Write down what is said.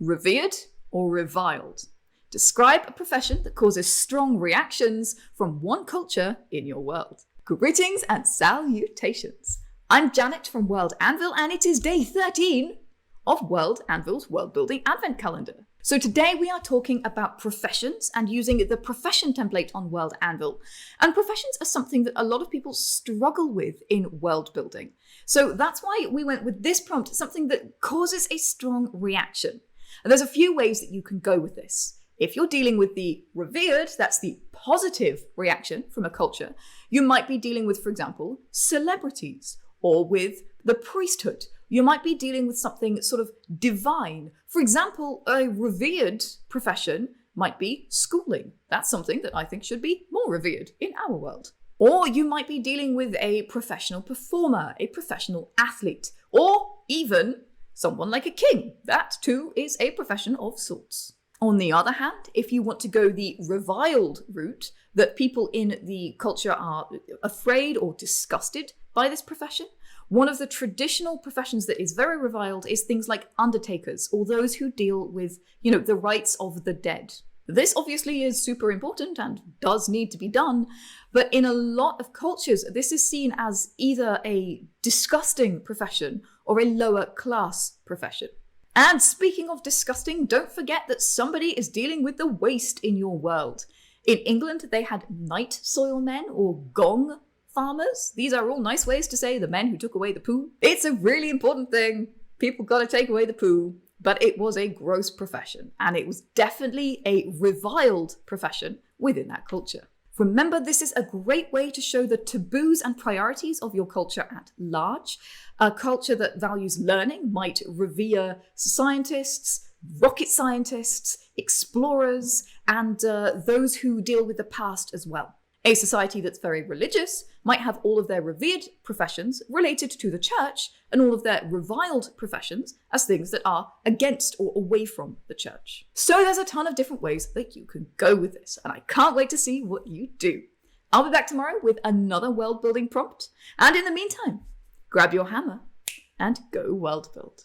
revered, or reviled. Describe a profession that causes strong reactions from one culture in your world. Greetings and salutations. I'm Janet from World Anvil, and it is day 13 of World Anvil's Worldbuilding Advent Calendar. So today we are talking about professions and using the profession template on World Anvil. And professions are something that a lot of people struggle with in world building. So that's why we went with this prompt, something that causes a strong reaction. And there's a few ways that you can go with this. If you're dealing with the revered, that's the positive reaction from a culture, you might be dealing with, for example, celebrities, or with the priesthood. You might be dealing with something sort of divine. For example, a revered profession might be schooling. That's something that I think should be more revered in our world. Or you might be dealing with a professional performer, a professional athlete, or even someone like a king. That too is a profession of sorts. On the other hand, if you want to go the reviled route, that people in the culture are afraid or disgusted by this profession, one of the traditional professions that is very reviled is things like undertakers, or those who deal with, the rights of the dead. This obviously is super important and does need to be done, but in a lot of cultures, this is seen as either a disgusting profession or a lower class profession. And speaking of disgusting, don't forget that somebody is dealing with the waste in your world. In England, they had night soil men, or gong farmers. These are all nice ways to say the men who took away the poo. It's a really important thing. People gotta take away the poo. But it was a gross profession, and it was definitely a reviled profession within that culture. Remember, this is a great way to show the taboos and priorities of your culture at large. A culture that values learning might revere scientists, rocket scientists, explorers, and those who deal with the past as well. A society that's very religious might have all of their revered professions related to the church and all of their reviled professions as things that are against or away from the church. So there's a ton of different ways that you can go with this, and I can't wait to see what you do. I'll be back tomorrow with another world building prompt, and in the meantime, grab your hammer and go world build.